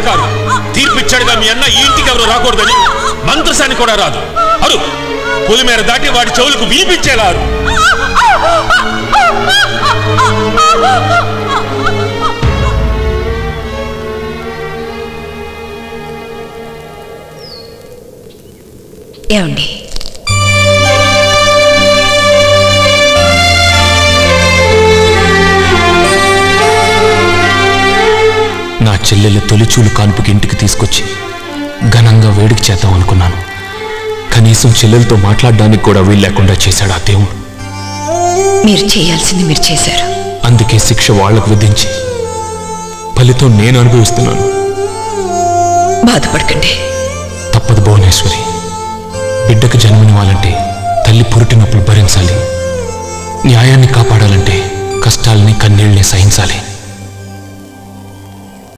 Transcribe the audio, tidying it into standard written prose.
కాదు, తీర్పిచ్చాడుగా మీ అన్న ఈ ఇంటికి ఎవరు రాకూడదని. మంత్రసాని కూడా రాదు. అరు పులిమేర దాటి వాడి చెవులకు వినిపించేలారు. ఏమండి, నా చెల్లెలు తొలిచూలు కాన్పుకి ఇంటికి తీసుకొచ్చి ఘనంగా వేడికి చేద్దాం అనుకున్నాను. కనీసం చెల్లెలతో మాట్లాడడానికి కూడా వీలు లేకుండా చేశాడు ఆ దేవుడు. మీరు చేయాల్సింది మీరు చేశారు. అందుకే శిక్ష వాళ్లకు విధించి ఫలితం నేను అనుభవిస్తున్నాను. బాధపడకండి. తప్పదు భువనేశ్వరి. బిడ్డకు జన్మనివ్వాలంటే తల్లి పురిటినప్పుడు భరించాలి. న్యాయాన్ని కాపాడాలంటే కష్టాలని కన్నీళ్ళని సహించాలి.